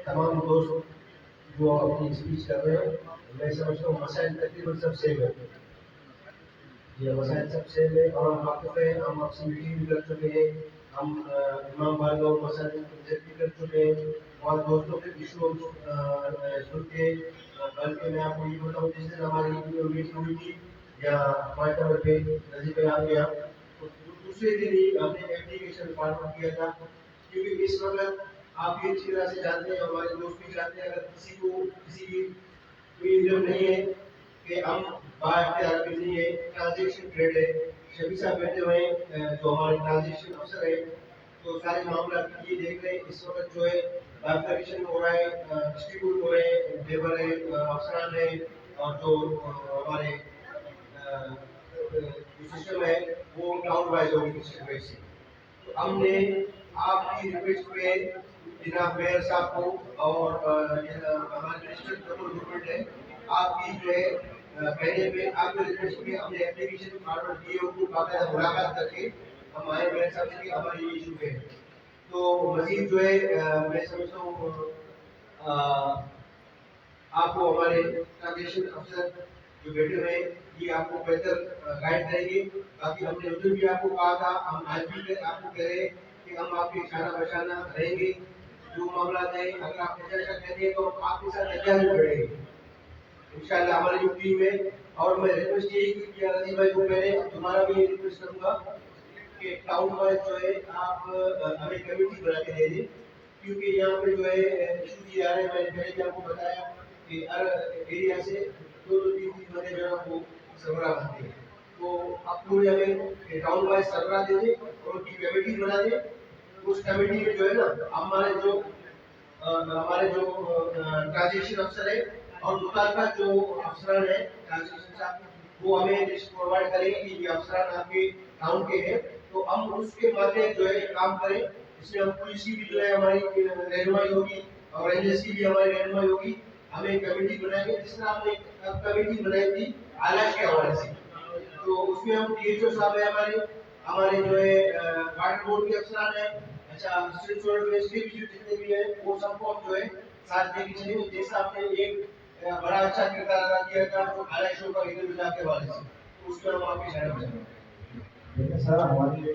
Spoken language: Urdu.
تمام دوست جو اپنی اسپیچ کر رہے ہیں، میں سمجھتا ہوں مسائل تقریباً سب سیم ہے. یہ مسائل سب سیم ہے اور ہم واقف ہیں. ہم آپ سے میٹنگ بھی کر چکے ہیں. ہم امام بارگاہ مسائل بھی کر چکے ہیں اور دوستوں کے ایشو سن کے. بلکہ میں آپ کو یہ بتاؤں جس دن ہماری میٹنگ ہوئی تھی یا ہمارے طرف پہ نظیر آ گیا تو دوسرے دن ہی ہم نے اپلیکیشن فارم کیا تھا. کیونکہ اس وقت آپ یہ اچھی طرح سے جانتے ہیں، ہمارے دوست بھی جانتے ہیں، اگر کسی کو کسی کی کوئی علم نہیں ہے کہ ہم بااختیار بھی نہیں ہے، ٹرانزیکشن ٹریڈ ہے. شفیع صاحب بیٹھے ہوئے ہیں جو ہمارے ٹرانزیکشن افسر ہے، تو سارے معاملات یہ دیکھ رہے ہیں. اس وقت جو ہے ٹرانزیکشن ہو رہا ہے، ڈسٹریبیوٹ ہو رہے ہیں، لیبر ہے، افسران ہے، اور جو ہمارے سسٹم ہے وہ ٹاؤن وائز ہوگی ڈسٹرکٹ وائز سے. تو ہم نے آپ کی ریکویسٹ پہ جناب میئر صاحب کو اور ہمارے ڈسٹرکٹ گورنمنٹ ہے آپ کی جو ہے کہنے پہ آپ کے ریکویسٹ پہ ہم نے اپلیکیشن فارورڈ کیے، ان کو باقاعدہ ملاقات کر کے ہم آئے میئر صاحب سے کہ ہمارے یہ ایشو ہے. تو مزید جو ہے میں سمجھتا ہوں آپ کو ہمارے ٹرانزیکشن افسر جو بیٹھے ہوئے یہ آپ کو بہتر گائیڈ کریں گے. باقی ہم نے اس دن بھی آپ کو کہا تھا، ہم آج بھی آپ کو کہہ رہے ہیں کہ ہم آپ کے شانہ بشانہ رہیں گے. جو معاملات ہیں اگر آپ ایسا ایسا کہتے ہیں تو ہم آپ کے ساتھ احتیاط میں بڑھیں گے انشاءاللہ ہماری جو ٹیم ہے. اور میں ریکویسٹ یہی کی کہ رضی بھائی کو پہلے تمہارا بھی یہ ریکویسٹ کروں گا کہ ٹاؤن وائز جو ہے آپ ہمیں کمیٹی بنا کے دے دیں. کیونکہ یہاں پہ جو ہے ایشو یہ آ رہے ہیں، میں نے پہلے بھی آپ کو بتایا کہ ہر ایریا سے دو دو تین تین بندے جو ہے وہ سربراہ بنتے ہیں. تو اب پورے ہمیں ٹاؤن وائز سربراہ دے دیں اور ان کی کمیٹی بنا دیں. اس کمیٹی میں جو ہے نا ہمارے جو ٹرانزیکشن افسر ہے اور متعلقہ جو افسران ہیں ٹرانزیکشن صاحب وہ ہمیں لسٹ پرووائڈ کریں گے کہ یہ افسران آپ کے ٹاؤن کے ہیں. تو ہم اس کے ماتحت جو ہے کام کریں. اس میں ہم پولیس کی بھی جو ہے ہماری رہنمائی ہوگی اور این ایس کی بھی ہماری رہنمائی ہوگی. ہمیں کمیٹی بنائیں گے جس طرح ہم نے کمیٹی بنائی تھی آلاش کے حوالے سے. تو اس میں ہم ڈی ایچ او صاحب ہیں، ہمارے جو ہے واٹر بورڈ کے افسران ہیں. اچھا جتنے بھی ہیں وہ سب کو ہم جو ہے ساتھ لے کے چلیں گے. جیسا آپ نے ایک بڑا اچھا کردار ادا کیا تھا جو آلاش کے حوالے سے، اس میں ہم آپ کے شہر میں سر ہماری